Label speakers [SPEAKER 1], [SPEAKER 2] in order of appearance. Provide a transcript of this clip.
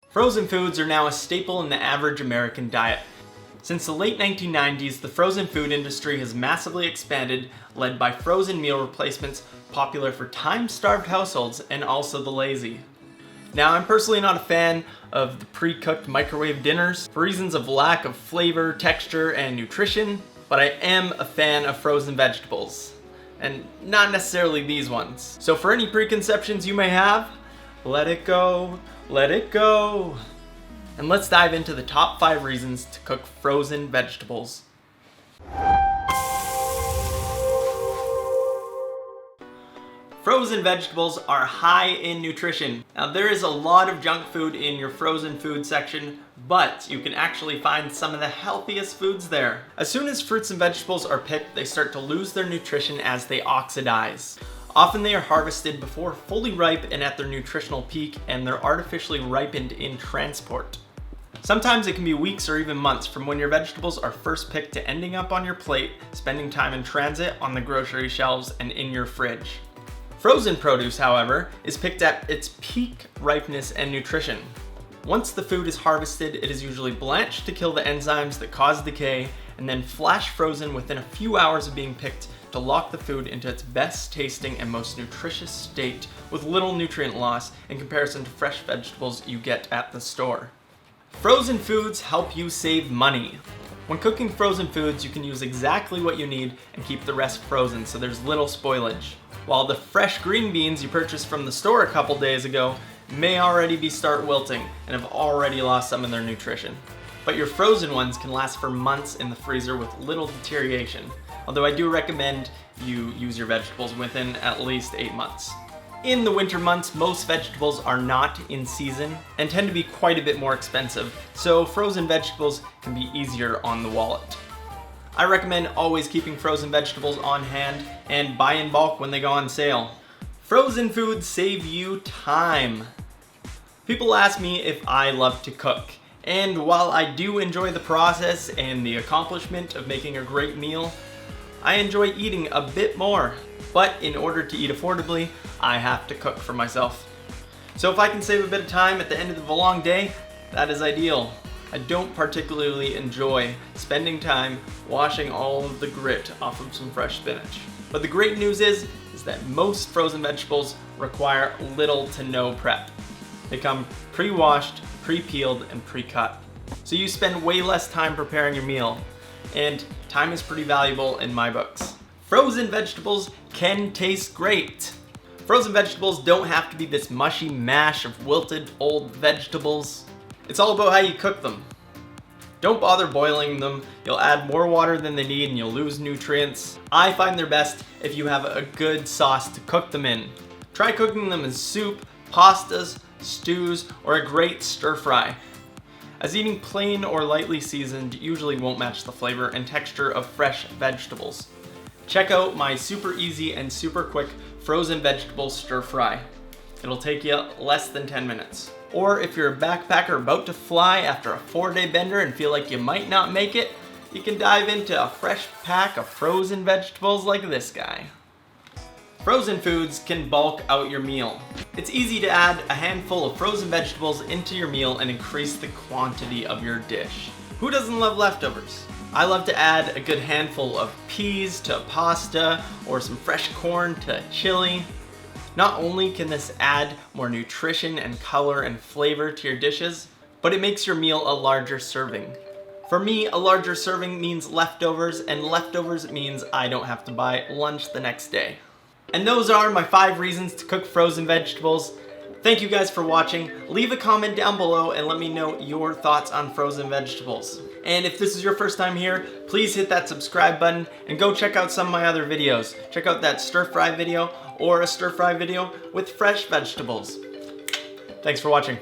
[SPEAKER 1] Frozen foods are now a staple in the average American diet. Since the late 1990s, the frozen food industry has massively expanded, led by frozen meal replacements popular for time-starved households and also the lazy. Now, I'm personally not a fan of the pre-cooked microwave dinners for reasons of lack of flavor, texture, and nutrition, but I am a fan of frozen vegetables, and not necessarily these ones. So for any preconceptions you may have, let it go, let it go. And let's dive into the top 5 reasons to cook frozen vegetables. Frozen vegetables are high in nutrition. Now, there is a lot of junk food in your frozen food section, but you can actually find some of the healthiest foods there. As soon as fruits and vegetables are picked, they start to lose their nutrition as they oxidize. Often they are harvested before fully ripe and at their nutritional peak, and they're artificially ripened in transport. Sometimes it can be weeks or even months from when your vegetables are first picked to ending up on your plate, spending time in transit, on the grocery shelves, and in your fridge. Frozen produce, however, is picked at its peak ripeness and nutrition. Once the food is harvested, it is usually blanched to kill the enzymes that cause decay, and then flash frozen within a few hours of being picked to lock the food into its best tasting and most nutritious state with little nutrient loss in comparison to fresh vegetables you get at the store. Frozen foods help you save money. When cooking frozen foods, you can use exactly what you need and keep the rest frozen so there's little spoilage. While the fresh green beans you purchased from the store a couple days ago may already start wilting and have already lost some of their nutrition. But your frozen ones can last for months in the freezer with little deterioration, although I do recommend you use your vegetables within at least 8 months. In the winter months, most vegetables are not in season and tend to be quite a bit more expensive, so frozen vegetables can be easier on the wallet. I recommend always keeping frozen vegetables on hand and buy in bulk when they go on sale. Frozen foods save you time. People ask me if I love to cook, and while I do enjoy the process and the accomplishment of making a great meal, I enjoy eating a bit more. But in order to eat affordably, I have to cook for myself. So if I can save a bit of time at the end of a long day, that is ideal. I don't particularly enjoy spending time washing all of the grit off of some fresh spinach. But the great news is that most frozen vegetables require little to no prep. They come pre-washed, pre-peeled, and pre-cut. So you spend way less time preparing your meal, and time is pretty valuable in my books. Frozen vegetables can taste great. Frozen vegetables don't have to be this mushy mash of wilted old vegetables. It's all about how you cook them. Don't bother boiling them. You'll add more water than they need and you'll lose nutrients. I find they're best if you have a good sauce to cook them in. Try cooking them in soup, pastas, stews, or a great stir fry, as eating plain or lightly seasoned usually won't match the flavor and texture of fresh vegetables. Check out my super easy and super quick frozen vegetable stir fry. It'll take you less than 10 minutes. Or if you're a backpacker about to fly after a 4-day bender and feel like you might not make it, you can dive into a fresh pack of frozen vegetables like this guy. Frozen foods can bulk out your meal. It's easy to add a handful of frozen vegetables into your meal and increase the quantity of your dish. Who doesn't love leftovers? I love to add a good handful of peas to pasta or some fresh corn to chili. Not only can this add more nutrition and color and flavor to your dishes, but it makes your meal a larger serving. For me, a larger serving means leftovers, and leftovers means I don't have to buy lunch the next day. And those are my 5 reasons to cook frozen vegetables. Thank you guys for watching. Leave a comment down below and let me know your thoughts on frozen vegetables. And if this is your first time here, please hit that subscribe button and go check out some of my other videos. Check out that stir fry video or a stir fry video with fresh vegetables. Thanks for watching.